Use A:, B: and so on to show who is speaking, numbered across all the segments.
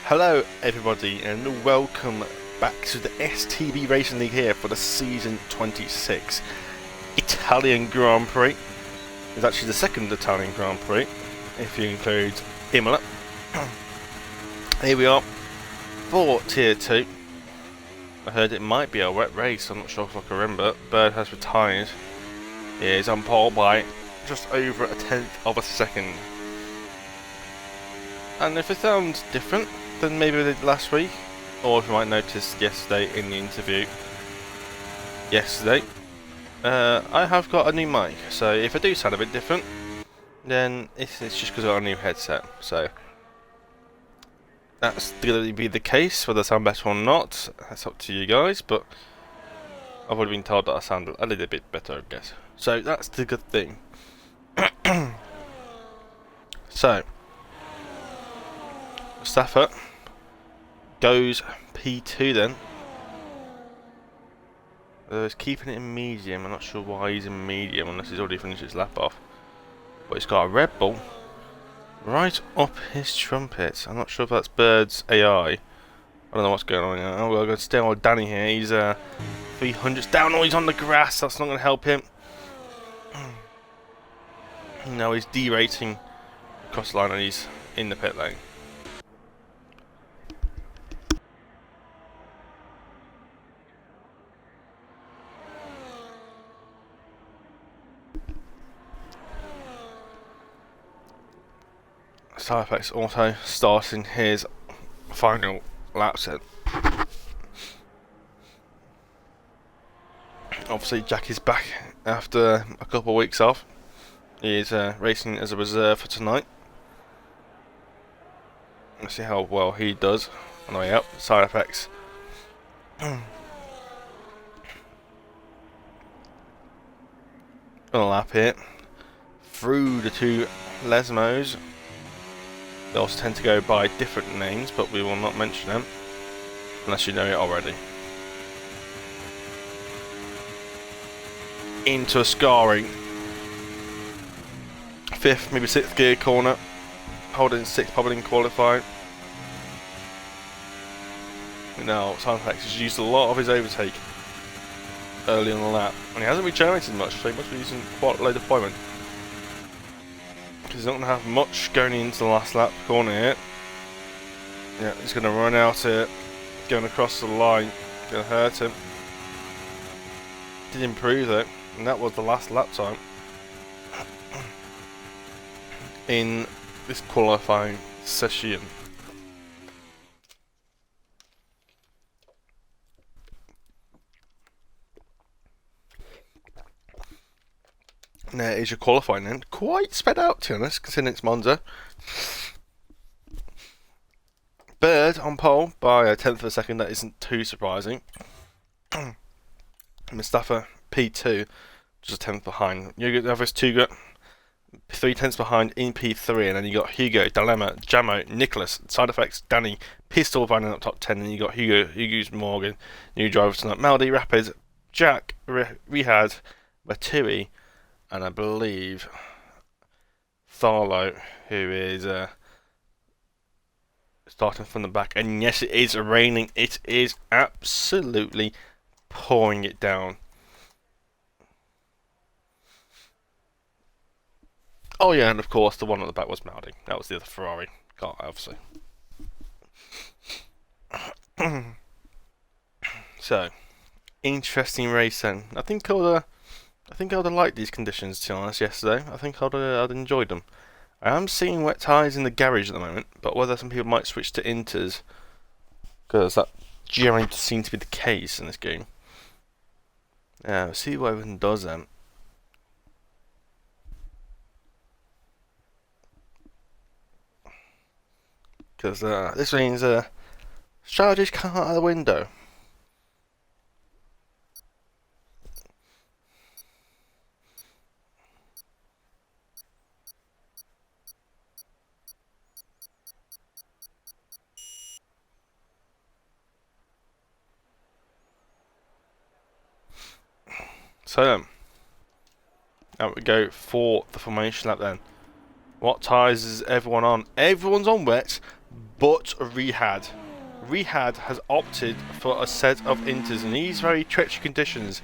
A: Hello everybody and welcome back to the STB Racing League here for the Season 26 Italian Grand Prix. It's actually the second Italian Grand Prix, if you include Imola. Here we are for Tier 2. I heard it might be a wet race, I'm not sure if I can remember. Bird has retired. He is on pole by just over a tenth of a second. And if it sounds different than maybe we did last week, or if you might notice yesterday in the interview I have got a new mic, so if I do sound a bit different, then it's just because I've got a new headset. So that's going to be the case. Whether I sound better or not, that's up to you guys, but I've already been told that I sound a little bit better, I guess. So that's the good thing. So Mustafa goes P2 then. He's keeping it in medium. I'm not sure why he's in medium unless he's already finished his lap off. But he's got a Red Bull right up his trumpet. I'm not sure if that's Bird's AI. I don't know what's going on here. Oh, we're going to stay on with Danny here. He's 300 down. Oh, he's on the grass. That's not going to help him. Now he's derating across the line and he's in the pit lane. Cyflex Auto starting his final lap set. Obviously Jack is back after a couple of weeks off. He is racing as a reserve for tonight. Let's see how well he does on the way up. Side effects. On a lap here. Through the two Lesmos. They also tend to go by different names, but we will not mention them unless you know it already. Into a scarring 5th, maybe 6th gear corner. Holding 6th, probably in qualifying. Now, Sunflex has used a lot of his overtake early on the lap, and he hasn't regenerated much, so he must be using quite a low deployment. He's not going to have much going into the last lap corner here. Yeah, he's going to run out here, going across the line, going to hurt him. Did improve though, and that was the last lap time in this qualifying session. And there is your qualifying end. Quite sped out, to be honest, considering it's Monza. Bird on pole by a tenth of a second. That isn't too surprising. Mustafa P2, just a tenth behind. You have this two 3 tenths behind in P3, and then you got Hugo, Dilemma, Jamo, Nicholas, Side Effects, Danny, Pistol running up top 10, and you got Hugo's Morgan, new drivers tonight, Maldi, Rapids, Jack, Rihad, Matui, and I believe Tharlo, who is starting from the back. And yes, it is raining. It is absolutely pouring it down. Oh yeah, and of course the one at the back was Maldi. That was the other Ferrari car, obviously. So, interesting race then. I think I would have liked these conditions, to be honest, yesterday. I think I'd enjoyed them. I am seeing wet tyres in the garage at the moment, but whether some people might switch to Inters, because that generally seems to be the case in this game. Yeah, we'll see what everyone does then. Because this means strategies come out of the window. So, now we go for the formation lap then. What tyres is everyone on? Everyone's on wet, but Rihad has opted for a set of inters in these very treacherous conditions.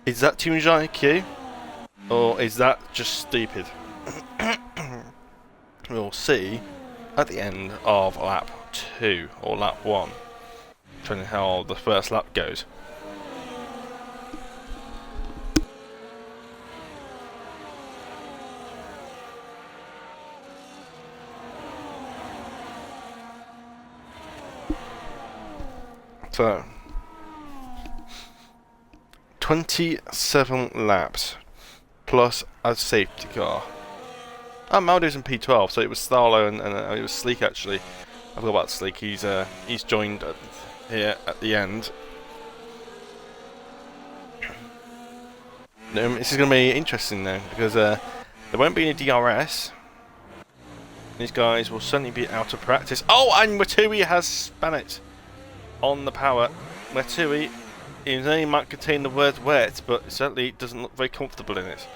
A: Is that too much IQ? Or is that just stupid? We'll see at the end of lap 2 or lap 1, depending how the first lap goes. So 27 laps plus a safety car. Maldo's in P12, so it was Starlo and it was Sleek actually. I forgot about Sleek. He's joined here at the end. This is going to be interesting now because there won't be any DRS. These guys will certainly be out of practice. Oh, and Watui has spun it on the power. Watui, his name might contain the word wet, but it certainly doesn't look very comfortable in it.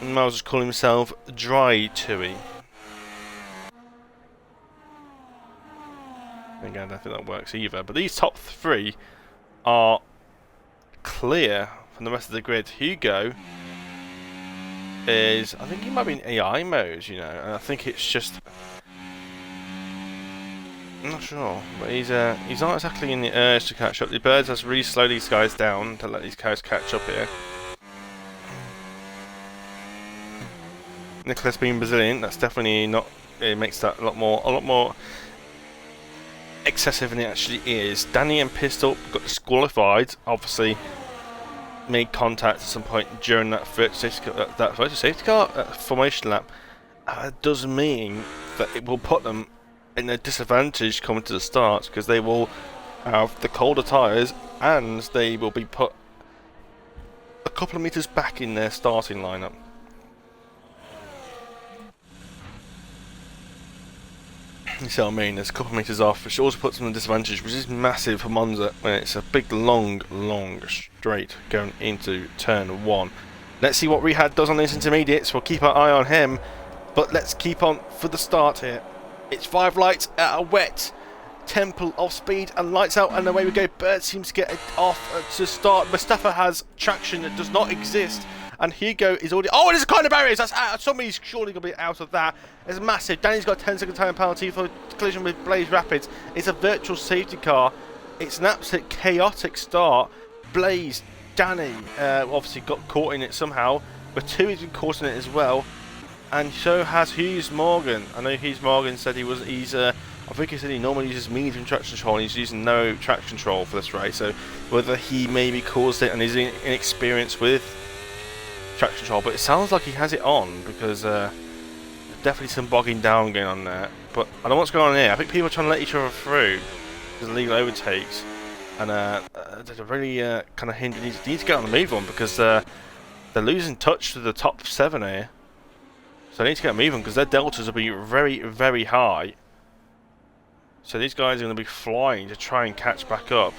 A: Miles is calling himself Dry Tui. Again, I don't think that works either. But these top 3 are clear from the rest of the grid. Hugo is, I think he might be in AI mode, you know, and I think it's just, I'm not sure, but he's not exactly in the urge to catch up. The birds has really slowed these guys down to let these cows catch up here. Nicholas being Brazilian, that's definitely not. It makes that a lot more excessive than it actually is. Danny and Pistol got disqualified. Obviously, made contact at some point during that first safety car formation lap. Does mean that it will put them in a disadvantage coming to the start because they will have the colder tyres and they will be put a couple of meters back in their starting lineup. You see what I mean? There's a couple of metres off, which also puts them in a disadvantage, which is massive for Monza when it's a big, long straight going into turn 1. Let's see what Rihad does on these intermediates. We'll keep our eye on him, but let's keep on for the start here. It's 5 lights at a wet temple of speed and lights out, and away we go. Bert seems to get it off to start. Mustafa has traction that does not exist. And Hugo is already... Oh, there's a kind of barriers! That's out. Somebody's surely going to be out of that. It's massive. Danny's got a 10-second time penalty for collision with Blaze Rapids. It's a virtual safety car. It's an absolute chaotic start. Blaze, Danny, obviously got caught in it somehow. But Tui's been caught in it as well. And so has Hughes Morgan. I know Hughes Morgan said I think he said he normally uses medium traction control and he's using no traction control for this race. So whether he maybe caused it and is inexperienced with traction control, but it sounds like he has it on because definitely some bogging down going on there. But I don't know what's going on here. I think people are trying to let each other through because of legal overtakes, and they're really kind of hindering. They need to get on the move on because they're losing touch to the top 7 here. So they need to get a move on because their deltas will be very, very high. So these guys are going to be flying to try and catch back up.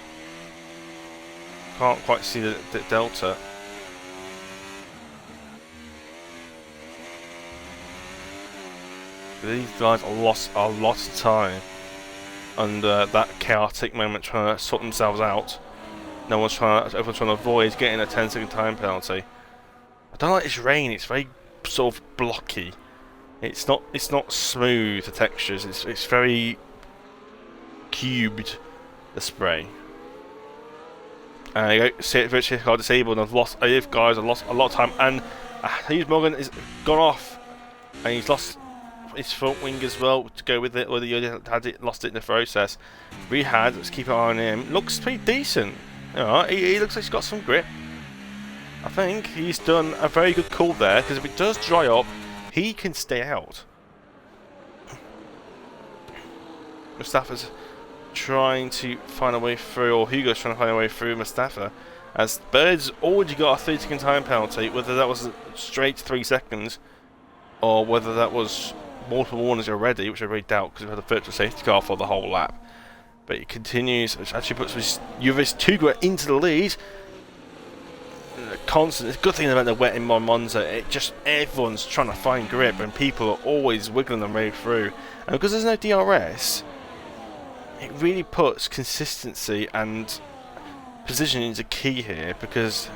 A: Can't quite see the delta. These guys lost a lot of time under that chaotic moment trying to sort themselves out. Everyone's trying to avoid getting a 10-second time penalty. I don't like this rain. It's very sort of blocky. It's not smooth, the textures. It's very cubed, the spray. And you go, see it virtually car disabled, and these guys have lost a lot of time. And Hughes Morgan is gone off, and he's lost his front wing as well to go with it, whether he had lost it in the process. Rihad, let's keep an eye on him. Looks pretty decent. Alright, he looks like he's got some grip. I think he's done a very good call there, because if it does dry up, he can stay out. Mustafa's trying to find a way through, or Hugo's trying to find a way through Mustafa, as Bird's already got a 30-second time penalty, whether that was a straight 3 seconds, or whether that was multiple warnings already, which I really doubt because we've had a virtual safety car for the whole lap. But it continues, which actually puts Juvis Tugra into the lead. constant. It's a good thing about the wet in Monza. It just everyone's trying to find grip, and people are always wiggling their way through. And because there's no DRS, it really puts consistency and positioning is a key here, because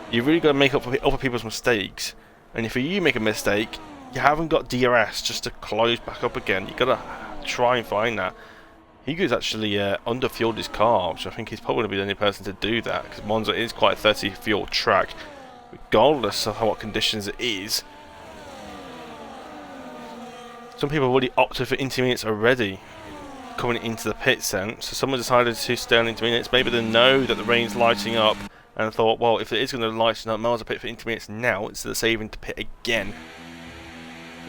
A: you really got to make up for other people's mistakes. And if you make a mistake, you haven't got DRS just to close back up again. You got to try and find that. Hugo's actually under-fueled his car, which I think he's probably going to be the only person to do that, because Monza is quite a 30 fuel track, regardless of what conditions it is. Some people have already opted for intermediates already coming into the pits then, so someone decided to stay on intermediates. Maybe they know that the rain's lighting up and thought, well, if it is going to lighten up, might as well pit for intermediates now instead of saving to pit again.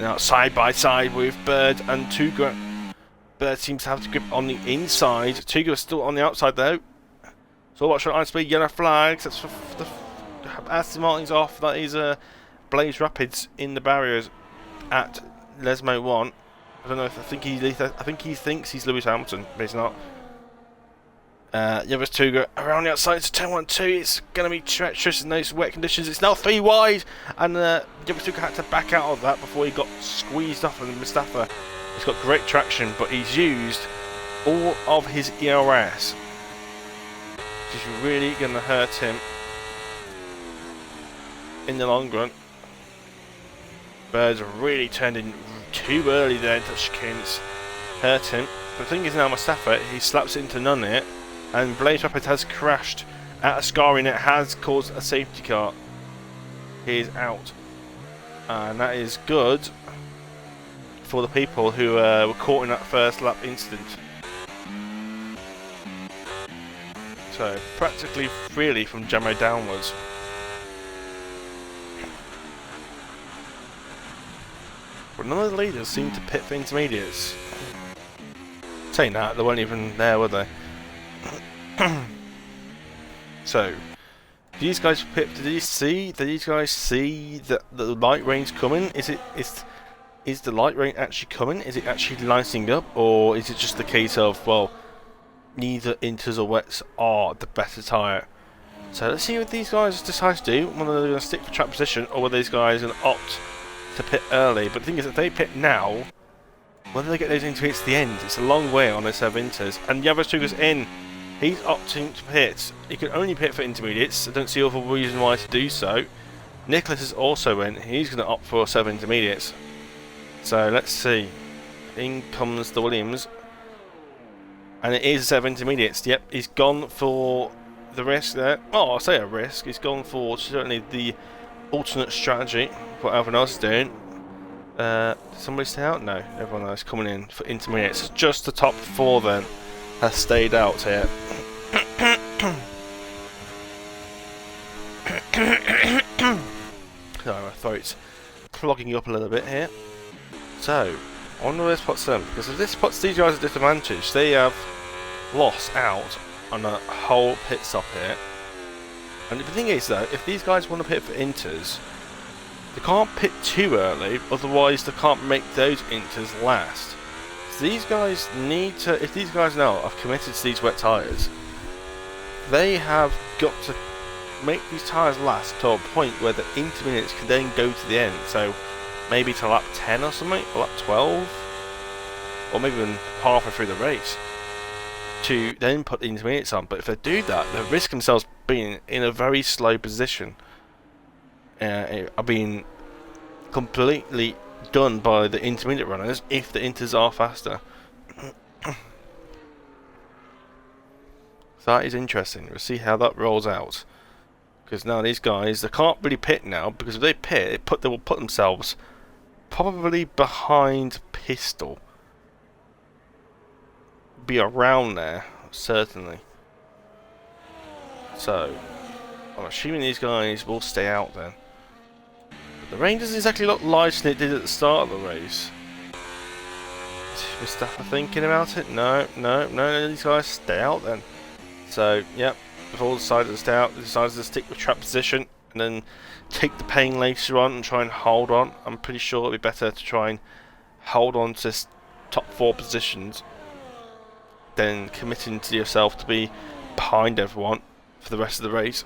A: Now side by side with Bird and Tuga. Bird seems to have the grip on the inside. Tuga is still on the outside though. So watch for speed, yellow flags. That's for the Aston Martin's off. That is Blaze Rapids in the barriers at Lesmo 1. I don't know if I think he thinks he's Lewis Hamilton, but he's not. Yevers Tuga around the outside to turn 1-2. It's going to be treacherous in those wet conditions. It's now 3 wide, and Yevers Tuga had to back out of that before he got squeezed off of Mustafa. He's got great traction, but he's used all of his ERS, which is really going to hurt him in the long run. Bird's really turned in too early there to chicanes, hurt him. But the thing is now Mustafa, he slaps it into none it, and Blaze Rapids has crashed at a scarring. It has caused a safety car. He is out, and that is good for the people who were caught in that first lap incident. So practically freely from Jamo downwards. But none of the leaders seem to pit for intermediates. Saying that, they weren't even there, were they? So, these guys pit. Did these guys see that the light rain's coming? Is the light rain actually coming? Is it actually lighting up, or is it just the case of, well, neither inters or wets are the better tyre? So let's see what these guys decide to do. Whether they're going to stick for track position, or whether these guys are going to opt to pit early. But the thing is, if they pit now, whether they get those intermediates to the end, it's a long way on their 7 inters. And Yavastuga's in. He's opting to pit. He can only pit for intermediates. I don't see other reason why to do so. Nicholas is also in. He's going to opt for 7 intermediates. So let's see. In comes the Williams. And it is 7 intermediates. Yep, he's gone for the risk there. Oh, I'll say a risk. He's gone for certainly the alternate strategy. What everyone else is doing. Did somebody stay out? No, everyone else coming in for intermediates. Just the top 4 then has stayed out here. Sorry, my throat's clogging up a little bit here. So, I wonder where this puts them, because if this puts these guys at disadvantage, they have lost out on a whole pit stop here. And the thing is though, if these guys want to pit for inters, they can't pit too early, otherwise they can't make those inters last. So these guys need to, if these guys now have committed to these wet tyres, they have got to make these tyres last to a point where the intermediates can then go to the end. So maybe to lap 10 or something, or lap 12, or maybe even halfway through the race, to then put the intermediates on. But if they do that, they risk themselves being in a very slow position, are being completely done by the intermediate runners if the inters are faster. So that is interesting. We'll see how that rolls out, because now these guys, they can't really pit now, because if they pit, they will put themselves probably behind Pistol. Be around there, certainly. So I'm assuming these guys will stay out then. But the rain doesn't exactly look lighter than it did at the start of the race. Is Mustafa thinking about it? No, these guys stay out then. So, yep, they've all decided to stay out. They decided to stick with track position and then take the pain later on and try and hold on. I'm pretty sure it'll be better to try and hold on to this top 4 positions than committing to yourself to be behind everyone for the rest of the race.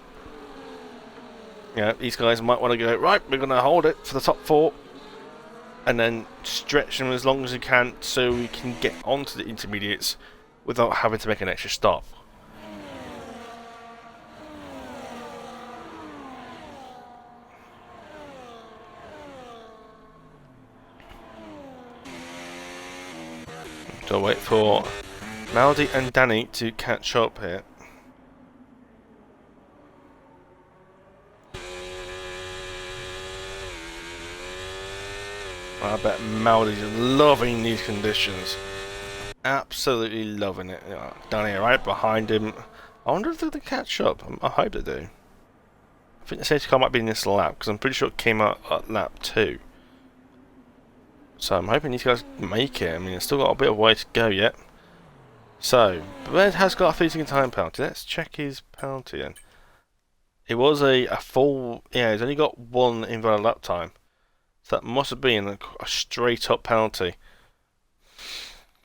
A: Yeah, these guys might want to go, right, we're going to hold it for the top 4 and then stretch them as long as we can so we can get onto the intermediates without having to make an extra stop. So I'll wait for Maldi and Danny to catch up here. I bet Maldi's loving these conditions. Absolutely loving it. Danny right behind him. I wonder if they're going to catch up. I hope they do. I think the safety car might be in this lap because I'm pretty sure it came out at lap 2. So I'm hoping these guys make it. I mean, it's still got a bit of way to go yet. So, Bird has got a 3-second time penalty. Let's check his penalty then. It was a full... Yeah, he's only got 1 invalid lap time. So that must have been a straight up penalty.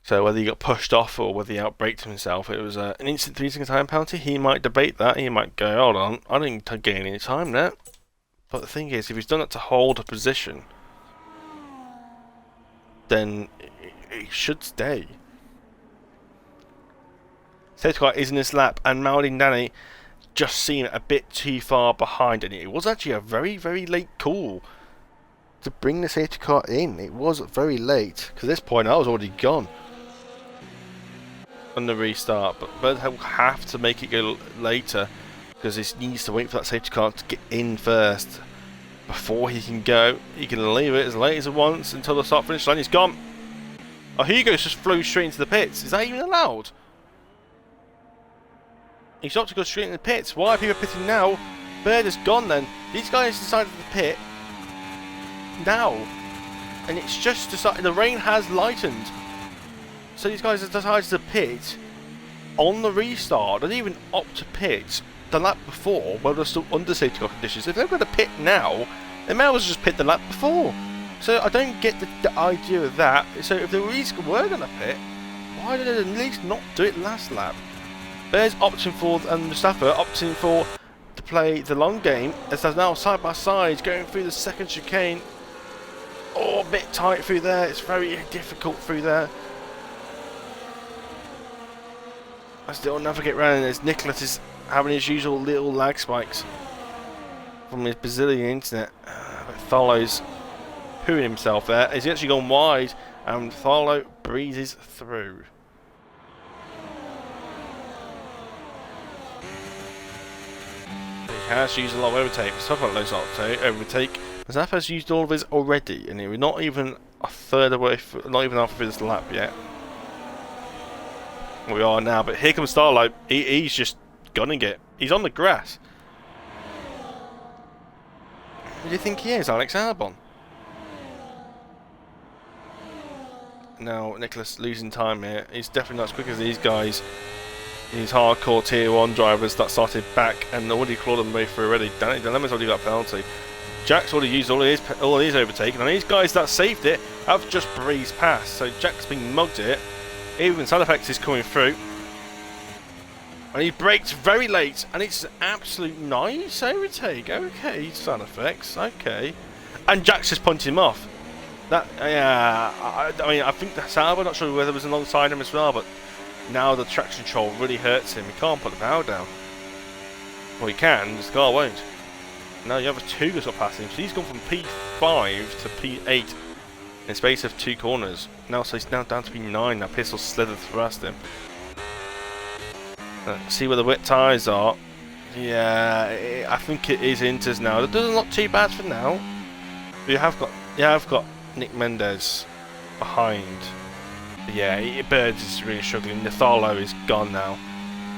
A: So whether he got pushed off or whether he outbraked himself, it was an instant 3-second time penalty. He might debate that. He might go, hold on, I didn't gain any time there. But the thing is, if he's done it to hold a position, then he should stay. Safety car is in this lap, and Maldi and Danny just seem a bit too far behind. And it was actually a very, very late call to bring the safety car in. It was very late, because at this point I was already gone on the restart, but Bird will have to make it go later because he needs to wait for that safety car to get in first before he can go. He can leave it as late as he wants until the start finish line. He's gone. Oh, Hugo's just flew straight into the pits. Is that even allowed? He's not to go straight into the pits. Why are people pitting now? Bird is gone then. These guys decided to pit now, and it's just decided. The rain has lightened, so these guys have decided to pit on the restart. They didn't even opt to pit the lap before while they're still under safety car conditions. If they're going to pit now, they may as well just pit the lap before. So I don't get the idea of that. So if they were going to pit, why did they at least not do it last lap? Bears opting for, and Mustafa opting for to play the long game as they're now side by side going through the second chicane. Oh, a bit tight through there. It's very difficult through there. I still navigate around as Nicholas is having his usual little lag spikes from his Brazilian internet. But Tharlow's pooing himself there. He's actually gone wide, and Tharlow breezes through. He has used a lot of overtake. Stuff like those overtake. Zaf has used all of his already, and we're not even a third away, not even halfway through this lap yet. We are now, but here comes Starlight. He's just gunning it. He's on the grass. Who do you think he is, Alex Albon? Now, Nicholas losing time here. He's definitely not as quick as these guys. These hardcore tier 1 drivers that started back and already clawed them way through already. Danny Dilemma's already got a penalty. Jack's already used all of his overtaking, and these guys that saved it have just breezed past. So Jack's been mugged it. Even Sound Effects is coming through. And he braked very late, and it's an absolute nice overtake. Okay, Sound Effects, okay. And Jack's just punted him off. That, yeah, I mean, I think that's Albon, not sure whether it was alongside him as well, but now the traction control really hurts him. He can't put the power down. Well, he can, just the car won't. Now you have a 2 that's got past him, so he's gone from P5 to P8 in the space of 2 corners. Now, so he's now down to P9. That pistol slithered past him. See where the wet tyres are. Yeah, I think it is Inters now. It doesn't look too bad for now. But you have got Nick Mendez behind. But yeah, Birds is really struggling. Natharlo is gone now.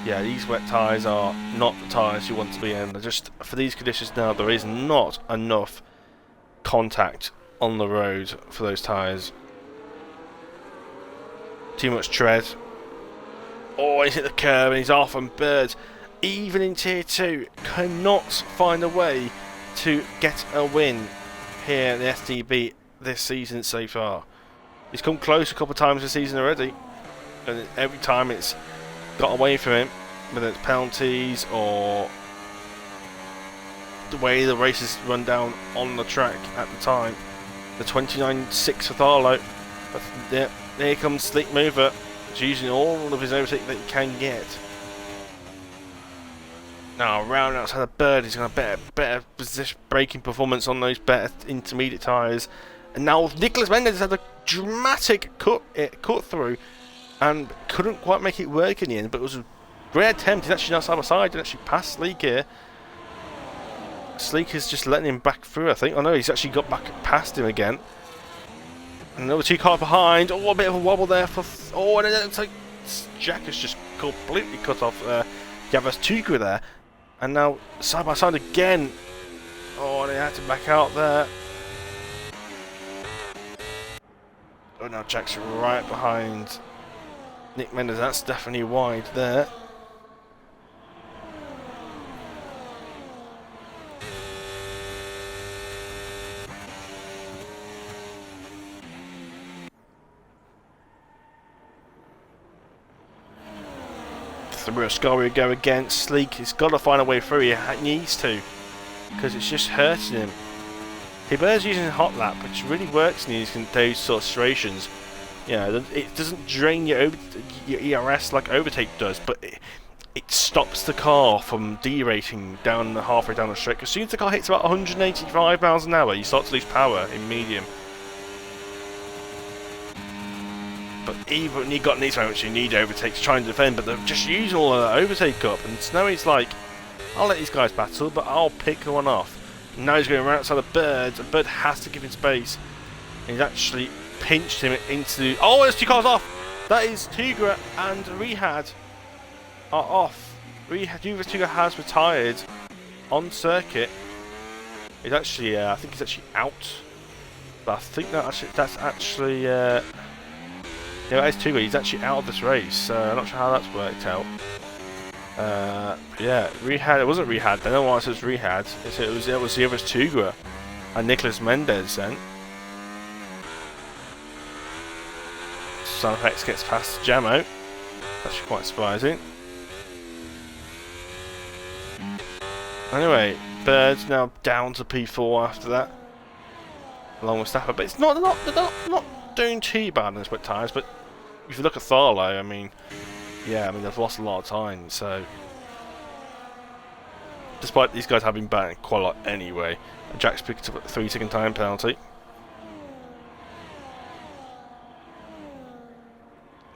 A: Yeah, these wet tyres are not the tyres you want to be in. They're just, for these conditions now, there is not enough contact on the road for those tyres. Too much tread. Oh, he's hit the curb and he's off, and Birds, even in Tier 2, cannot find a way to get a win here in the STB this season so far. He's come close a couple of times this season already, and every time it's got away from him, whether it's penalties or the way the races run down on the track at the time. The 29.6 for Tharlo. But there comes Slick Mover. He's using all of his overtake that he can get. Now around outside the Bird, he's got a better position braking performance on those better intermediate tyres. And now Nicholas Mendes had a dramatic cut through and couldn't quite make it work in the end, but it was a great attempt. He's actually now side by side and actually passed Sleek here. Sleek is just letting him back through, I think. Oh no, he's actually got back past him again. And another 2 cars behind. Oh, a bit of a wobble there for... Oh, and it looks like Jack has just completely cut off Javas Tugra there. And now side by side again. Oh, and they had to back out there. Oh, now Jack's right behind Nick Mendes. That's definitely wide there. Through Ascario go again. Sleek, he's got to find a way through. He needs to, because it's just hurting him. Tiber's using hot lap, which really works in those sort of situations. You know, it doesn't drain your ERS like overtake does, but it stops the car from derating down halfway down the straight. As soon as the car hits about 185 miles an hour, you start to lose power in medium. But even when you got in these moments, you need overtake to try and defend, but they're just using all of that overtake up. And Snowy's like, I'll let these guys battle, but I'll pick one off. And now he's going right outside the Bird. The Bird has to give him space. And he's actually pinched him into... Oh, there's 2 cars off! That is Tugra and Rehad are off. Tugra has retired on circuit. He's actually, I think he's actually out. But I think that's actually... Yeah, it's Tugra. He's actually out of this race. I'm not sure how that's worked out. Yeah, Rehad. It wasn't Rehad. I don't know why it says Rehad. It was the other Tugra and Nicholas Mendes then. Sunhex gets past Jamo. That's quite surprising. Anyway, Bird's now down to P4 after that, along with Stafford. But it's they're not doing too bad on the split tyres. But if you look at Tharlo, I mean, yeah, I mean they've lost a lot of time. So, despite these guys having been quite a lot anyway, Jack's picked up a 3-second time penalty.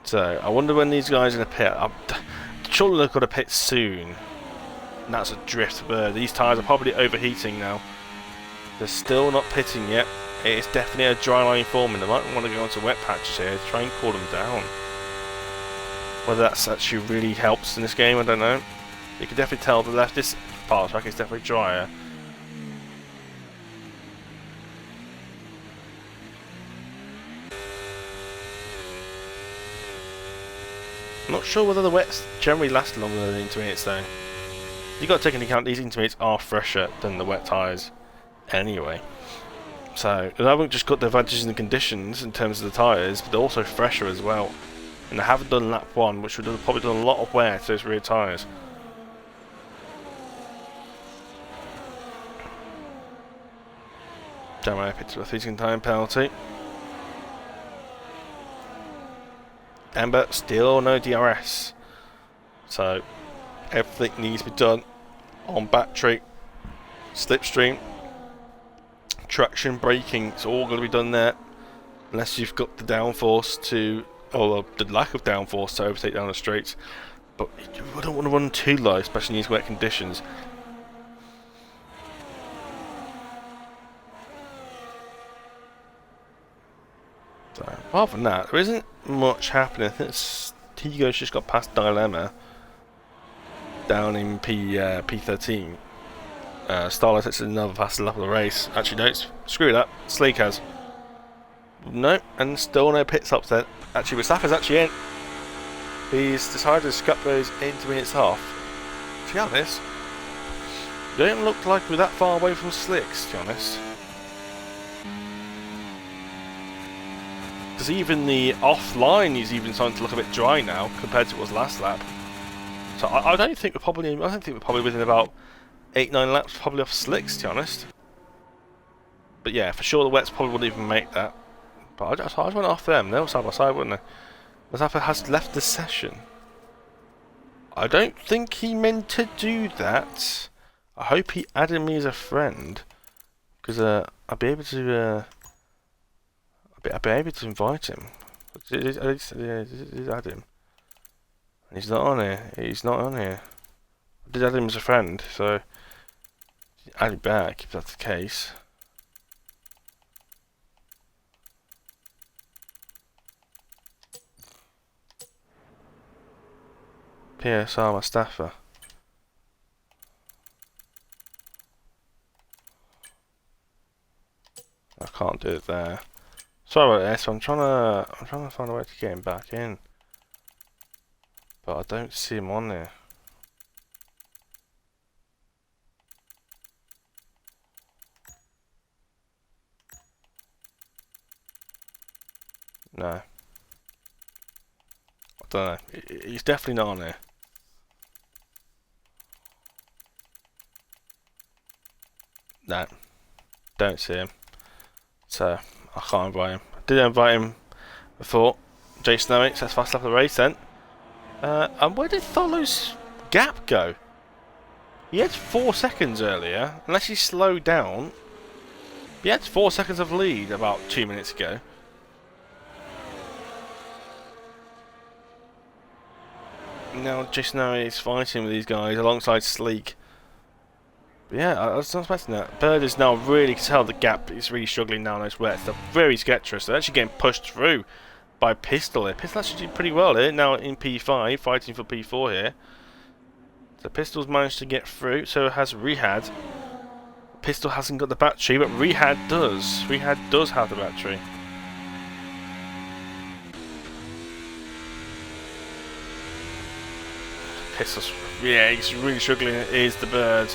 A: So I wonder when these guys are in the pit. I'm surely they've got to pit soon. And that's a drift Bird. These tyres are probably overheating now. They're still not pitting yet. It is definitely a dry line forming. They might want to go onto wet patches here to try and cool them down. Whether that's actually really helps in this game, I don't know. You can definitely tell this part of the track is definitely drier. I'm not sure whether the wets generally last longer than the intermediates though. You've got to take into account these intermediates are fresher than the wet tyres anyway. So they haven't just got the advantages in the conditions in terms of the tyres, but they're also fresher as well. And they haven't done lap 1, which would have probably done a lot of wear to those rear tyres. Jammer picked up a 3-second time penalty. Amber still no DRS. So everything needs to be done on battery, slipstream, traction, braking. It's all going to be done there, unless you've got the downforce to, or the lack of downforce to overtake down the straights. But you wouldn't want to run too low, especially in these wet conditions. So, apart from that, there isn't much happening. I think Tigo's just got past Dilemma down in P13. Starlight takes another fast lap of the race. Actually, no, screw that. Sleek has. No, and still no pit stops then. Actually, Mustafa's actually in. He's decided to scrap those intermediates off. To be honest, they don't look like we're that far away from slicks, to be honest. Because even the offline is even starting to look a bit dry now compared to what was last lap. So I don't think we're probably. I don't think we're probably within about 8-9 laps probably off slicks, to be honest. But yeah, for sure the wets probably wouldn't even make that. But I just went off them. They were side by side, wouldn't they? Mazeppa has left the session. I don't think he meant to do that. I hope he added me as a friend, because I'll be able to. I'll be able to invite him. Did add him? He's not on here. He's not on here. I did add him as a friend, so add him back if that's the case. PSR Mustafa. I can't do it there. Sorry about this. I'm trying to find a way to get him back in, but I don't see him on there. No. I don't know. He's definitely not on here. No. Don't see him. So, I can't invite him. I did invite him before. Jason Snowy, so that's fast lap of the race then. And where did Tholo's gap go? He had 4 seconds earlier, unless he slowed down. He had 4 seconds of lead about 2 minutes ago. Now Jason Snowy is fighting with these guys alongside Sleek. But yeah, I was not expecting that. Bird is now really, tell the gap is really struggling now on those wets. They're very sketchy. They're actually getting pushed through by Pistol here. Pistol actually did pretty well here, now in P5, fighting for P4 here. So Pistol's managed to get through, so has Rehad. Pistol hasn't got the battery, but Rehad does. Rehad does have the battery. Pistol's, yeah, he's really struggling. It is the Bird.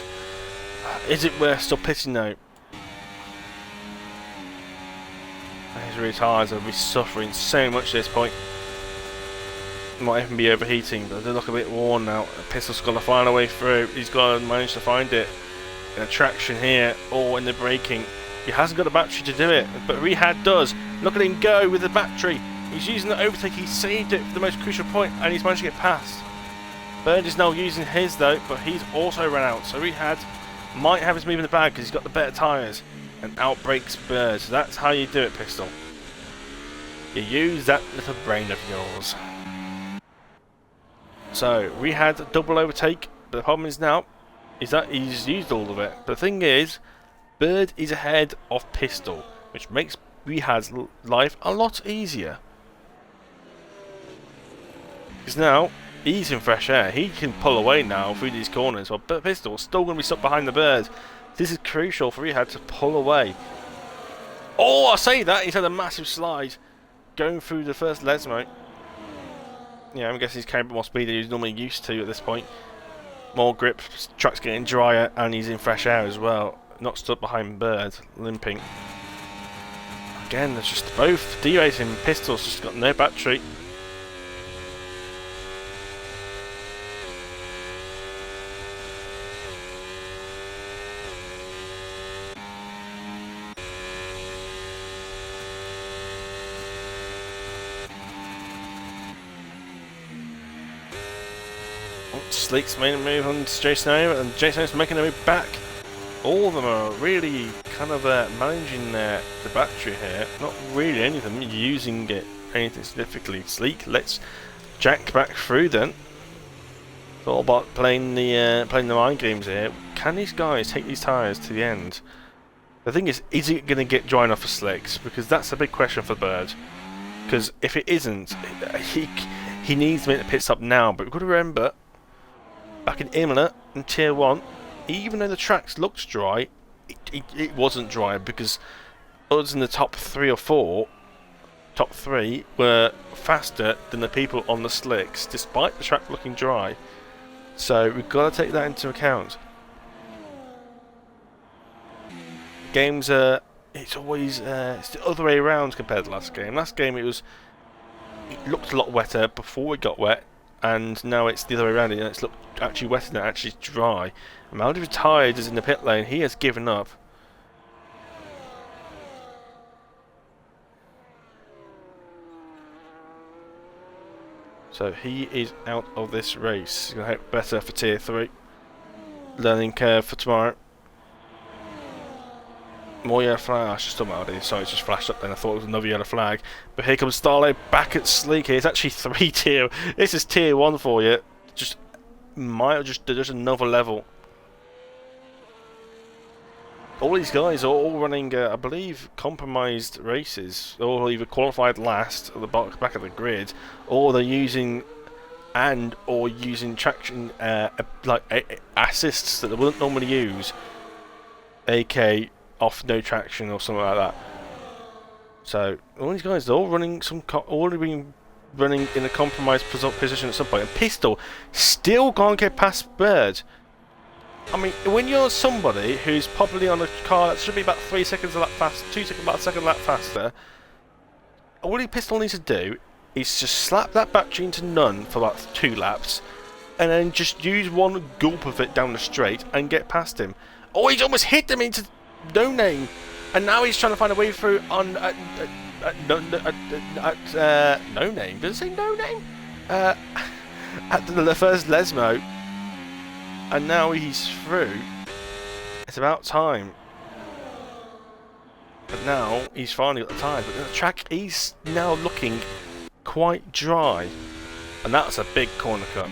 A: Is it worth still pitting though? His rear tyres will be suffering so much at this point. Might even be overheating, but they look a bit worn now. Pistol's got to find a way through. He's got to manage to find it in the traction here or in the braking. He hasn't got a battery to do it, but Rehad does. Look at him go with the battery. He's using the overtake. He saved it for the most crucial point, and he's managed to get past. Bird is now using his though, but he's also run out. So Rehad might have his move in the bag because he's got the better tyres, and outbreaks Bird. So that's how you do it, Pistol. You use that little brain of yours. So Rehad double overtake, but the problem is now is that he's used all of it. But the thing is, Bird is ahead of Pistol, which makes Rehad's life a lot easier. Because now he's in fresh air. He can pull away now through these corners, while Pistol's still going to be stuck behind the Bird. This is crucial for Rehad to pull away. Oh, I say that, he's had a massive slide going through the first Lesmo. Yeah, I'm guessing he's carrying a bit more speed than he's normally used to at this point. More grip, track's getting drier, and he's in fresh air as well. Not stuck behind Bird, limping. Again, there's just both deracing. Pistol's just got no battery. Sleek's made a move on to Jason Over, and Jason is making a move back. All of them are really kind of managing the battery here. Not really anything using it anything significantly. Sleek lets Jack back through then. It's all about playing the mind games here. Can these guys take these tyres to the end? The thing is it going to get dry enough for Slicks? Because that's a big question for Bird. Because if it isn't, he needs to make the pit stop now. But we've got to remember, back in Imola in Tier 1, even though the tracks looked dry, it wasn't dry, because us in the top 3 or 4, top 3 were faster than the people on the slicks, despite the track looking dry. So we've got to take that into account. Games it's always it's the other way around compared to last game. Last game it looked a lot wetter before it got wet. and now it's the other way around. It's looked actually wetter than actually dry. Maldi retired is in the pit lane. He has given up. So he is out of this race. He's going to hope better for Tier 3. Learning curve for tomorrow. More yellow flash. Still Maldi. Sorry, it's just flashed up then. I thought it was another yellow flag. But here comes Starlight back at Sleek here. It's actually 3 tier. This is Tier 1 for you. Just another level. All these guys are all running, I believe, compromised races. They're all either qualified last at the back of the grid, or they're using or using traction assists that they wouldn't normally use, AK off no traction or something like that. So all these guys, they're all running running in a compromised position at some point. And Pistol still can't get past Bird. I mean, when you're somebody who's probably on a car that should be about 3 seconds a lap fast, about a second lap faster, all Pistol needs to do is just slap that battery into none for about 2 laps, and then just use one gulp of it down the straight and get past him. Oh, he's almost hit them into No Name, and now he's trying to find a way through on No Name. Does it say No Name? At the first Lesmo. And now he's through. It's about time. But now he's finally got the tyres. But the track is now looking quite dry. And that's a big corner cut.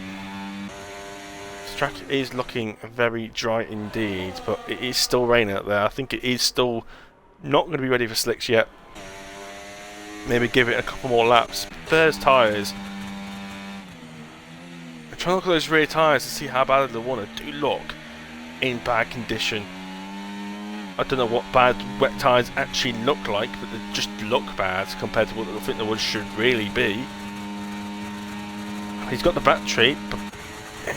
A: This track is looking very dry indeed. But it is still raining out there. I think it is still not going to be ready for slicks yet. Maybe give it a couple more laps. There's tyres. Try and look at those rear tyres to see how bad the one do look in bad condition. I don't know what bad wet tyres actually look like, but they just look bad compared to what I think the ones should really be. He's got the battery, but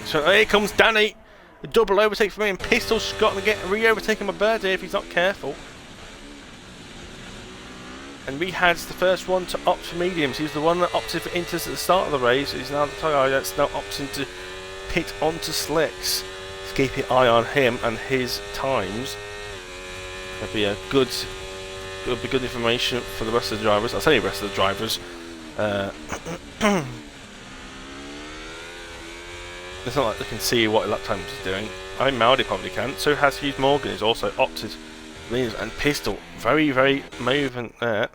A: so here comes Danny. A double overtake for me, and Pistol's got to get re-overtaken by Bird here if he's not careful. And Rehad's the first one to opt for mediums. He's the one that opted for inters at the start of the race. He's now the tyre that's now opting to pit onto slicks. Let's keep an eye on him and his times. That'll be good information for the rest of the drivers. I'll tell you the rest of the drivers. It's not like they can see what lap times he's doing. I think Maldi probably can. So has Hughes Morgan, who's also opted for mediums, and Pistol very, very moving there.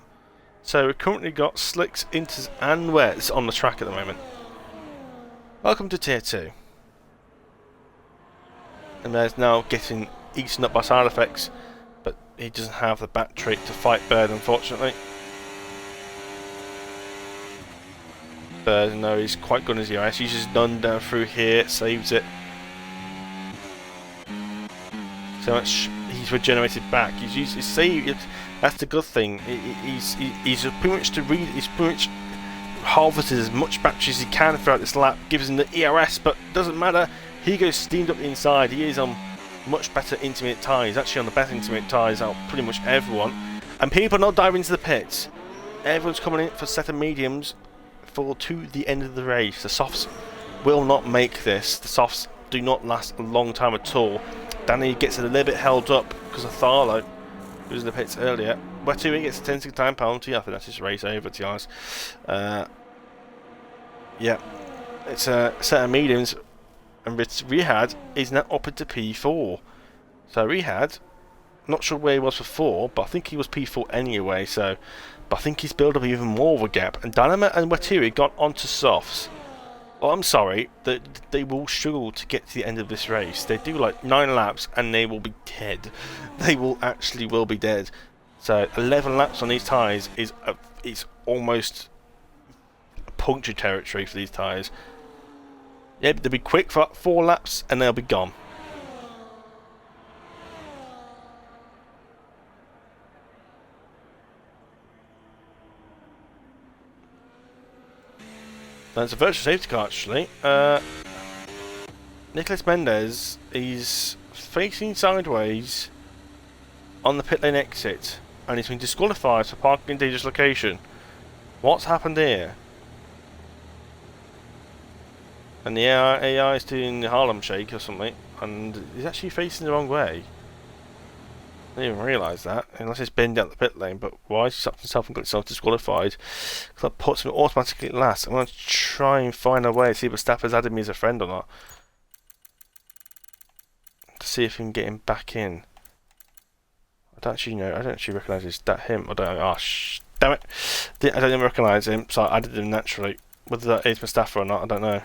A: So we've currently got slicks, inters and wets on the track at the moment. Welcome to Tier 2. And there's now getting eaten up by side effects, but he doesn't have the battery to fight Bird, unfortunately. Bird, no, he's quite good as he is. Uses none down through here, saves it. So much he's regenerated back. He's saved. That's the good thing. He's pretty much harvested as much battery as he can throughout this lap. Gives him the ERS, but doesn't matter. He goes steamed up the inside. He is on much better intermediate tyres. Actually, on the better intermediate tyres out pretty much everyone. And people are not diving into the pits. Everyone's coming in for a set of mediums to the end of the race. The softs will not make this. The softs do not last a long time at all. Danny gets a little bit held up because of Tharlo, who was in the pits earlier. Wetui gets a 10-second time penalty. I think that's his race over, to be honest. Yeah, it's a set of mediums, and Rehad is now up into P4. So Rehad, not sure where he was before, but I think he was P4 anyway. So, but I think he's built up even more of a gap. And Dynamo and Wetui got onto softs. Well, I'm sorry, they will struggle to get to the end of this race. They do like 9 laps and they will be dead. They will be dead. So 11 laps on these tyres is it's almost puncture territory for these tyres. Yeah, they'll be quick for 4 laps and they'll be gone. That's a virtual safety car, actually. Nicolas Mendez is facing sideways on the pit lane exit, and he's been disqualified for parking in dangerous location. What's happened here? And the AI is doing the Harlem Shake or something, and he's actually facing the wrong way. I didn't even realise that, unless he's been down the pit lane, but why has he stopped himself and got himself disqualified? Because that puts him automatically last. I'm going to try and find a way to see if Verstappen's added me as a friend or not. To see if we can get him back in. I don't actually know, I don't actually recognise is that him? I don't know, damn it! I don't even recognise him, so I added him naturally. Whether that is Mustafa or not, I don't know.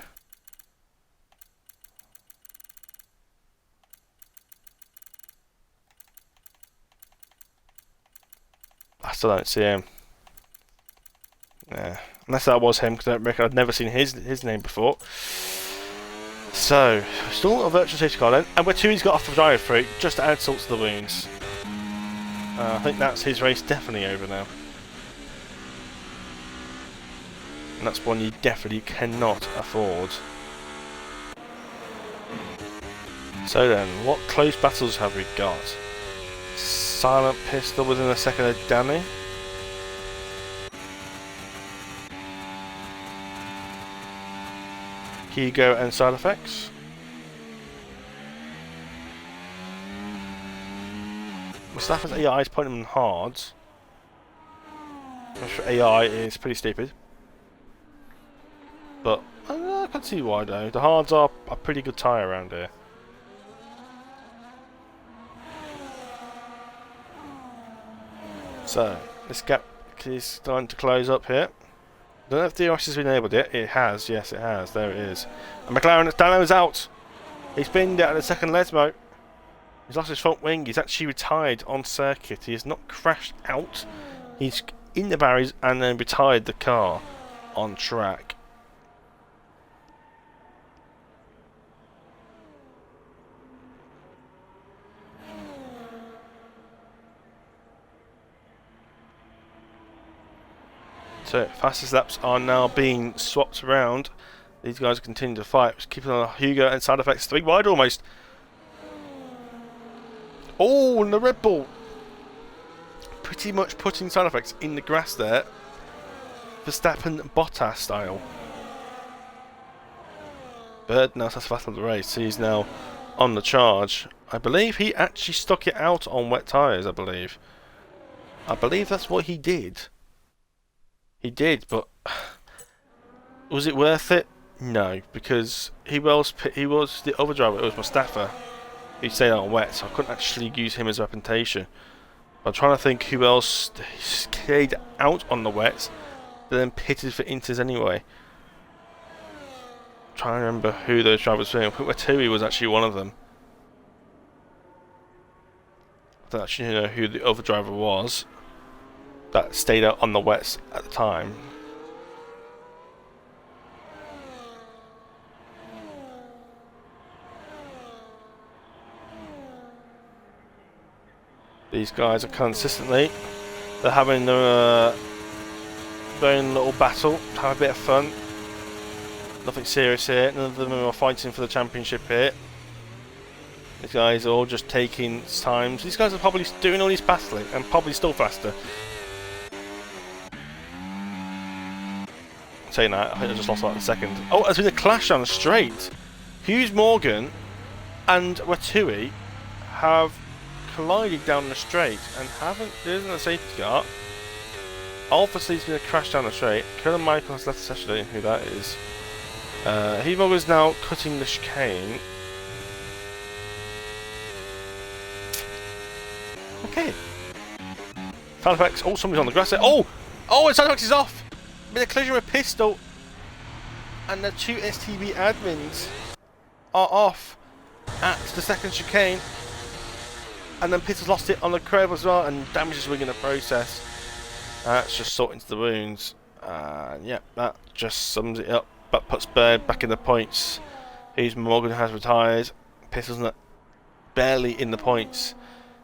A: I still don't see him. Yeah, unless that was him, because I'd never seen his name before. So, still a virtual safety car then, and where Tui's got off the drive through just to add salt to the wounds. I think that's his race definitely over now. And that's one you definitely cannot afford. So then, what close battles have we got? Silent Pistol within a second of Danny. Hugo and Side Effects. Mustafa's AI is pointing him hard. Which for AI is pretty stupid. But I can see why though. The hards are a pretty good tyre around here. So, this gap is starting to close up here. I don't know if DRS has been enabled yet. It has, yes it has. There it is. And McLaren, Dano's out. He's been down the second Lesmo. He's lost his front wing. He's actually retired on circuit. He has not crashed out. He's in the barriers and then retired the car on track. So, fastest laps are now being swapped around. These guys continue to fight. Just keeping on Hugo and Side Effects 3 wide almost. Oh, and the Red Bull. Pretty much putting Side Effects in the grass there. Verstappen Bottas style. Bird now has to battle the race. He's now on the charge. I believe he actually stuck it out on wet tyres, I believe. I believe that's what he did. He did, but was it worth it? No, because he was the other driver. It was Mustafa. He stayed out on wet, so I couldn't actually use him as representation. I'm trying to think who else stayed out on the wets, but then pitted for Inters anyway. I'm trying to remember who those drivers were. I think Tui was actually one of them. I don't actually know who the other driver was that stayed out on the wets at the time. These guys are consistently, they're having their own little battle, have a bit of fun. Nothing serious here, none of them are fighting for the championship here. These guys are all just taking times. These guys are probably doing all this battling and probably still faster. Saying that, I think I just lost that in a second. Oh, there's been a clash on the straight. Hughes Morgan and Watui have collided down the straight and there isn't a safety car. Obviously, he's going to crash down the straight. Colin Michael has left the session, I don't know who that is. Hughes Morgan's now cutting the chicane. Okay. Halifax, oh, somebody's on the grass there. Oh! Oh, and Halifax is off! Been a collision with Pistol, and the two STB admins are off at the second chicane, and then Pistol's lost it on the curve as well and damages wing in the process. That's just sorting to the wounds. Yeah, that just sums it up. But puts Bird back in the points. Hughes Morgan has retired. Pistol's not barely in the points.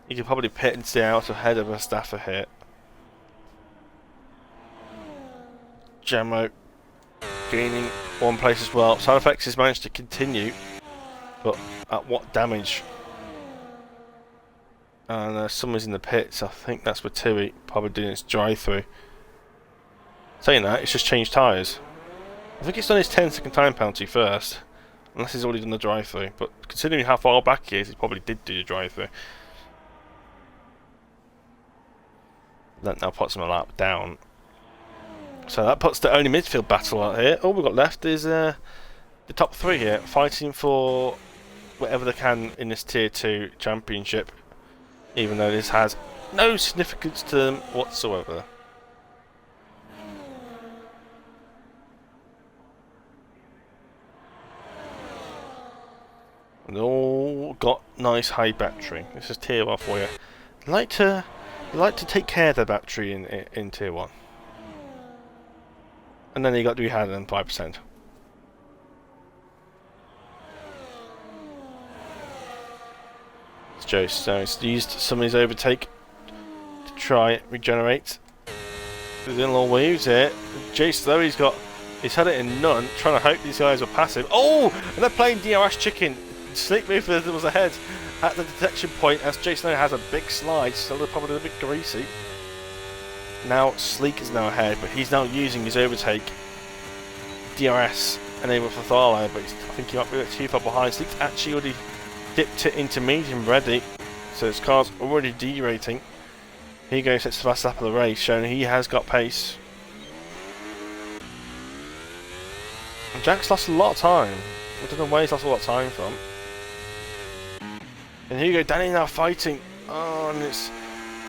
A: You could probably pit and stay out ahead of Mustafa here. Jamo gaining one place as well. Side Effects has managed to continue, but at what damage? And someone's in the pits. I think that's with Tui probably doing its drive-through. Saying that, it's just changed tyres. I think it's done its 10-second time penalty first. Unless he's already done the drive-through. But considering how far back he is, he probably did do the drive-through. That now puts him a lap down. So that puts the only midfield battle out here. All we've got left is the top 3 here, fighting for whatever they can in this Tier 2 championship. Even though this has no significance to them whatsoever. And all got nice high battery. This is Tier 1 for you. They like to take care of their battery in Tier 1. And then you got to be higher than 5%. It's Joe, so he's used some of his overtake to try regenerate. He's in little waves here. Jace though, he's had it in none, trying to hope these guys will pass him. Oh! And they're playing DRS chicken. Sleek Move was ahead at the detection point as Jason has a big slide, still probably a bit greasy. Now Sleek is now ahead, but he's now using his overtake. DRS enabled for Tharlo, but I think he might be a bit too far behind. Sleek's actually already dipped it into medium ready, so his car's already derating. Here goes, sets the fast lap of the race, showing he has got pace. And Jack's lost a lot of time. I don't know where he's lost a lot of time from. And here you go, Danny now fighting. Oh, and it's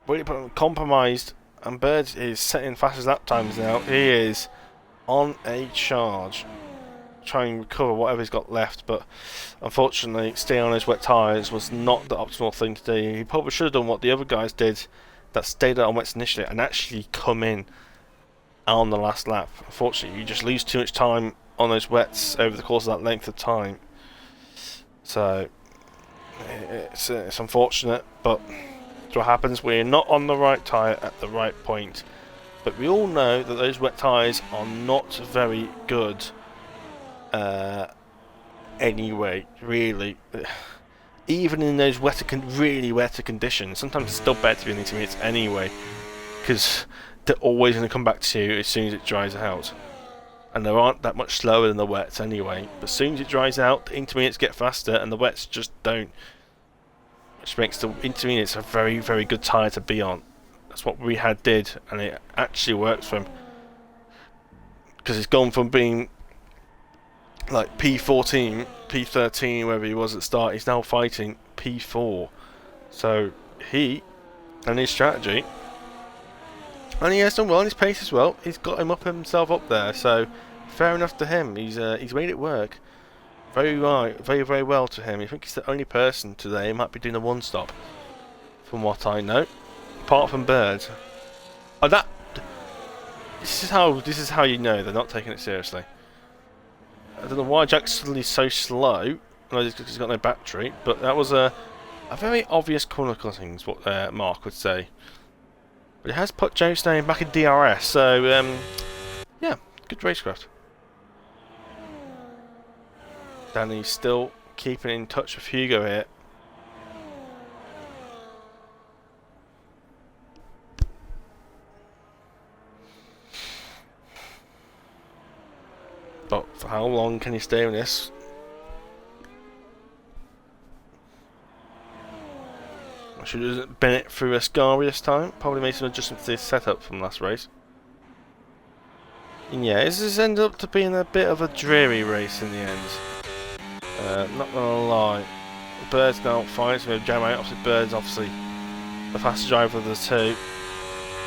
A: really compromised. And Bird is setting fastest lap times now. He is on a charge. Trying to recover whatever he's got left. But unfortunately, staying on his wet tyres was not the optimal thing to do. He probably should have done what the other guys did that stayed out on wets initially and actually come in on the last lap. Unfortunately, you just lose too much time on those wets over the course of that length of time. So it's unfortunate, but that's what happens. We're not on the right tyre at the right point. But we all know that those wet tyres are not very good anyway, really. Even in those really wetter conditions, sometimes it's still better to be in the intermediates anyway, because they're always going to come back to you as soon as it dries out. And they aren't that much slower than the wets anyway. But as soon as it dries out, the intermediates get faster and the wets just don't. Which makes the intermediates a very, very good tyre to be on. That's what we had did, and it actually works for him. Because it's gone from being like P14, P13, wherever he was at the start, he's now fighting P4. So he and his strategy, and he has done well in his pace as well. He's got himself up there, so fair enough to him. He's made it work very well to him. I think he's the only person today who might be doing a one stop, from what I know, apart from Bird. Oh, this is how you know they're not taking it seriously. I don't know why Jack's suddenly so slow. No, he's got no battery, but that was a very obvious corner cutting, is what Mark would say. But it has put Joe Stone back in DRS, so yeah, good racecraft. Danny's still keeping in touch with Hugo here. But for how long can he stay on this? I should have been it through Ascari this time. Probably made some adjustments to his setup from last race. And yeah, this has ended up to being a bit of a dreary race in the end. Not gonna lie. Bird's now fine, so we have Jamo. Obviously, Bird's obviously the fastest driver of the two.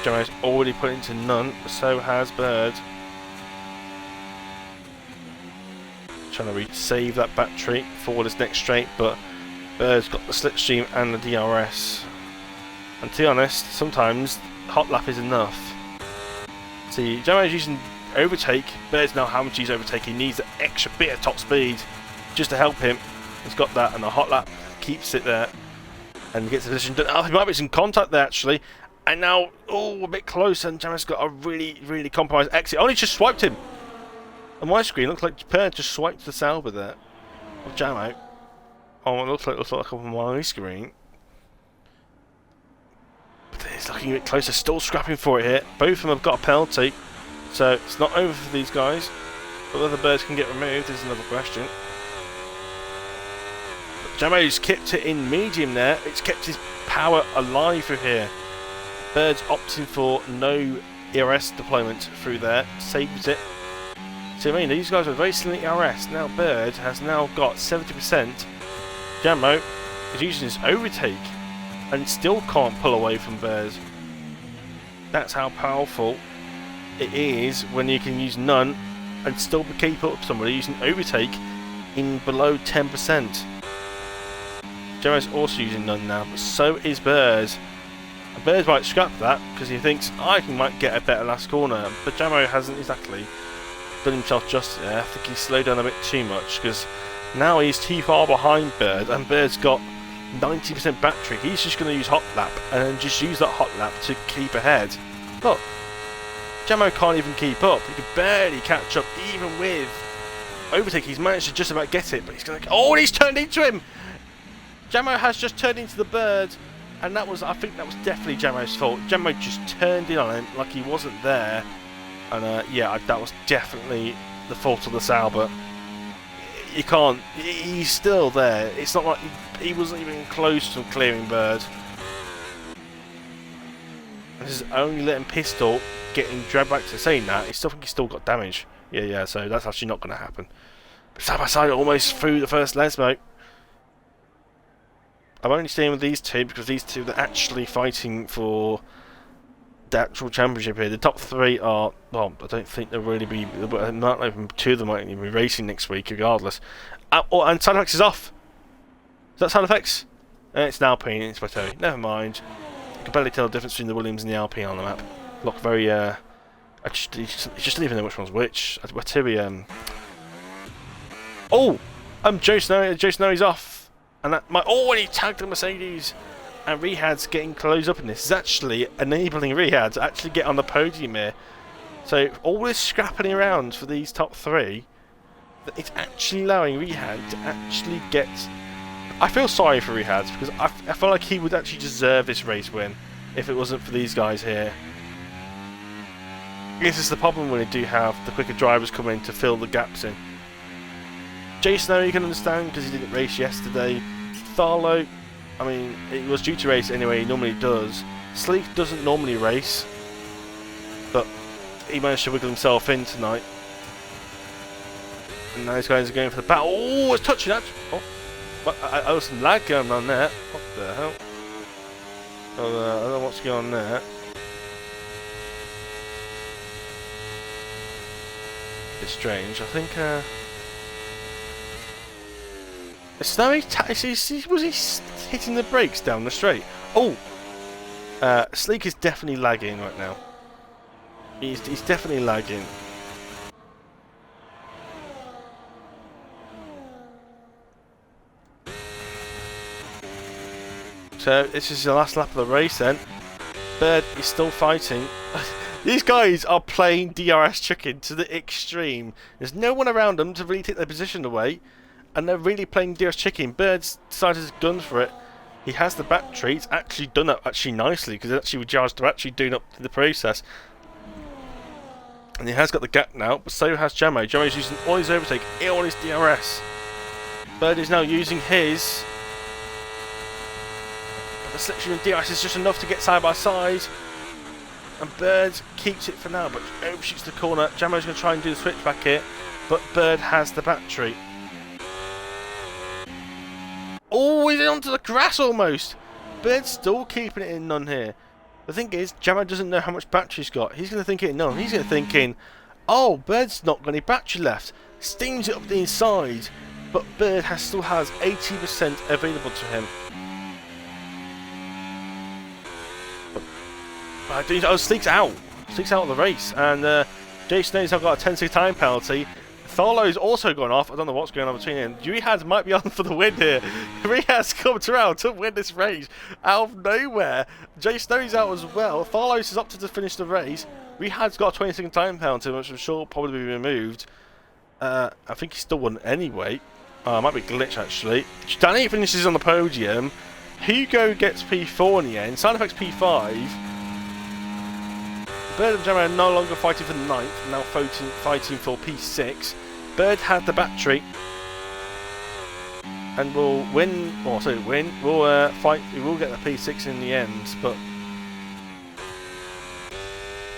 A: Jamo's already put into none, but so has Bird. Trying to save that battery for this next straight, but Bird's got the slipstream and the DRS. And to be honest, sometimes hot lap is enough. See, Jamo's using overtake. Bird's now having to use overtake. He needs an extra bit of top speed just to help him. He's got that, and the hot lap keeps it there and gets the position done. Oh, he might be in contact there actually. And now, oh, a bit closer, and Jamo's got a really compromised exit. Oh, he just swiped him. On my screen, it looks like Bird just swiped the Sauber there of Jamo. Oh, it looks like on my screen. But he's looking a bit closer, still scrapping for it here. Both of them have got a penalty, so it's not over for these guys. But whether Birds can get removed is another question. Jamo's kept it in medium there. It's kept his power alive through here. Bird's opting for no ERS deployment through there. Saves it. So I mean, these guys are very slick ERS. Now Bird has now got 70%. Jamo is using his overtake and still can't pull away from Bird. That's how powerful it is when you can use none and still keep up with somebody using overtake in below 10%. Jamo's also using none now, but so is Bird. Bird might scrap that because he thinks might get a better last corner, but Jamo hasn't exactly done himself justice there. I think he's slowed down a bit too much because now he's too far behind Bird, and Bird's got 90% battery. He's just going to use hot lap and then just use that hot lap to keep ahead. Look, Jamo can't even keep up. He can barely catch up even with overtake. He's managed to just about get it, but he's going to... Oh, and he's turned into him! Jamo has just turned into the Bird, and I think that was definitely Jamo's fault. Jamo just turned in on him like he wasn't there, and yeah, that was definitely the fault of the Sal, but you can't... He's still there. It's not like he wasn't even close to clearing Bird. This is only letting Pistol getting dragged back to saying that. I still think he's still got damage. Yeah, so that's actually not going to happen. But side by side, almost through the first Lesmo. I'm only staying with these two because these two are actually fighting for the actual championship here. The top three are, well, I don't think they'll really be, not even two of them might even be racing next week regardless. And sound effects is off. Is that sound effects? It's an Alpine, it's Wateri. Never mind. You can barely tell the difference between the Williams and the Alpine on the map. Look very, it's just don't even know which one's which. Wateri, oh! Joe Snowy's off. And that might... Oh, and he tagged the Mercedes. And Rihad's getting close up in this. It's actually enabling Rihad to actually get on the podium here. So all this scrapping around for these top three, it's actually allowing Rihad to actually get... I feel sorry for Rihad because I feel like he would actually deserve this race win if it wasn't for these guys here. This is the problem when they do have the quicker drivers come in to fill the gaps in. Jay Snow you can understand because he didn't race yesterday. Tharlo, I mean, he was due to race anyway, he normally does. Sleek doesn't normally race, but he managed to wiggle himself in tonight. And now these guys are going for the battle. Oh, it's touching that. Oh, I was some lag going on there. What the hell? I don't know what's going on there. It's strange. I think. Snowy, was he hitting the brakes down the straight? Oh, Sleek is definitely lagging right now. He's definitely lagging. So this is the last lap of the race then. Bird is still fighting. These guys are playing DRS chicken to the extreme. There's no one around them to really take their position away. And they're really playing DRS chicken. Bird's decided to gun for it. He has the battery. It's actually done up actually nicely because it's actually recharged to actually doing up the process. And he has got the gap now, but so has Jamo. Jamo's using all his overtake, all his DRS. Bird is now using his. But the selection of DRS is just enough to get side by side. And Bird keeps it for now, but overshoots the corner. Jamo's going to try and do the switch back here, but Bird has the battery. Oh, he's onto the grass almost. Bird's still keeping it in none here. The thing is, Jamo doesn't know how much battery he's got. He's going to think it in none. He's going to think in, oh, Bird's not got any battery left. Steams it up the inside, but Bird still has 80% available to him. Oh, Sleek's out. Sleek's out of the race. And Jason Snow's got a 10-second time penalty. Tharlo's also gone off. I don't know what's going on between them. Rihad might be on for the win here. Rihad's come around to win this race out of nowhere. Jay Snow's out as well. Tharlo's is opted to finish the race. Rihad's got a 20-second time penalty, which I'm sure will probably be removed. I think he still won anyway. Might be glitch actually. Danny finishes on the podium. Hugo gets P4 in the end. Sound effects P5. Bird and Jamo are no longer fighting for the 9th, now fighting for P6. Bird had the battery. and we'll win. Or sorry, win. We'll fight. We will get the P6 in the end, but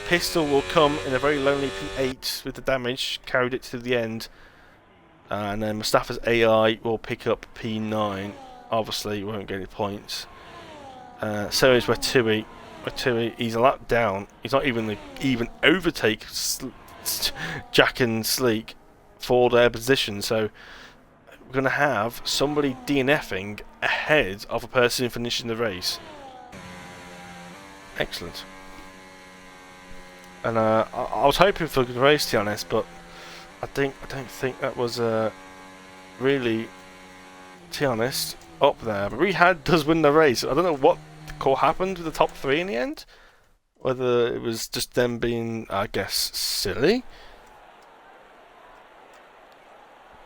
A: Pistol will come in a very lonely P8 with the damage, carried it to the end, and then Mustafa's AI will pick up P9. Obviously, he won't get any points. So is Watui. Watui, he's a lap down. He's not even overtake Jack and Sleek for their position. So we're going to have somebody DNFing ahead of a person finishing the race. Excellent. And I was hoping for a good race, to be honest, but I don't think that was really, to be honest, up there. But Rehad does win the race. I don't know what happened with the top three in the end. Whether it was just them being, I guess, silly.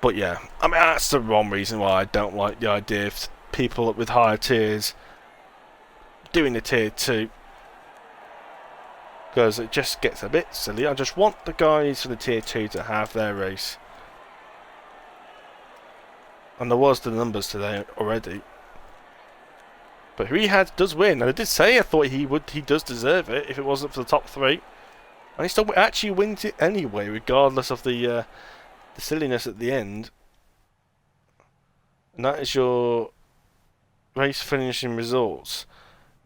A: But yeah, I mean, that's the wrong reason why I don't like the idea of people with higher tiers doing the tier 2. Because it just gets a bit silly. I just want the guys for the tier 2 to have their race. And there was the numbers today already. But Rehad does win. And I did say I thought he does deserve it if it wasn't for the top 3. And he still actually wins it anyway, regardless of the silliness at the end. And that is your race finishing results.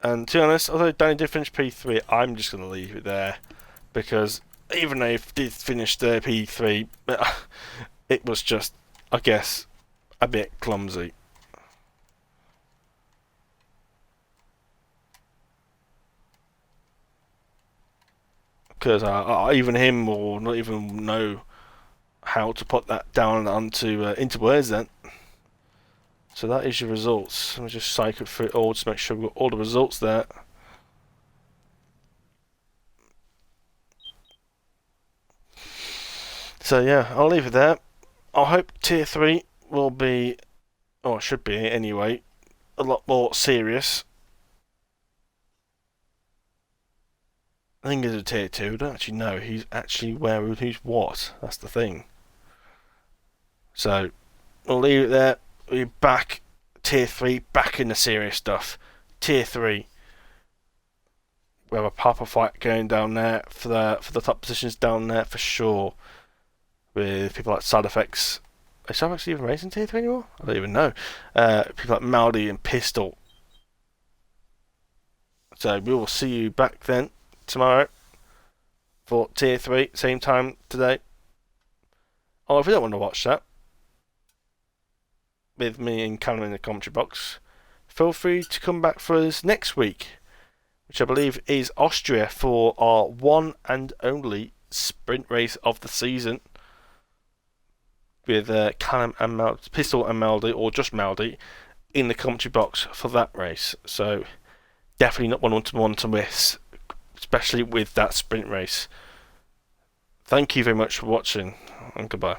A: And to be honest, although Danny did finish P3, I'm just going to leave it there. Because even though he did finish the P3, it was just, I guess, a bit clumsy. Because even him will not even know how to put that down onto into words then. So that is your results. Let me just cycle through it all to make sure we've got all the results there. So yeah, I'll leave it there. I hope tier 3 will be, or should be anyway, a lot more serious. I think it's a tier 2. I don't actually know who's actually where and who's what. That's the thing. So we'll leave it there. We're back, tier 3, back in the serious stuff. Tier 3. We have a proper fight going down there for the top positions down there for sure. With people like Side Effects. Are Side Effects even racing tier 3 anymore? I don't even know. People like Maldy and Pistol. So we will see you back then tomorrow for tier 3, same time today. Or if you don't want to watch that with me and Callum in the commentary box, feel free to come back for us next week, which I believe is Austria for our one and only sprint race of the season, with Callum and Pistol and Maldy, or just Maldy, in the commentary box for that race. So definitely not one to miss, especially with that sprint race. Thank you very much for watching, and goodbye.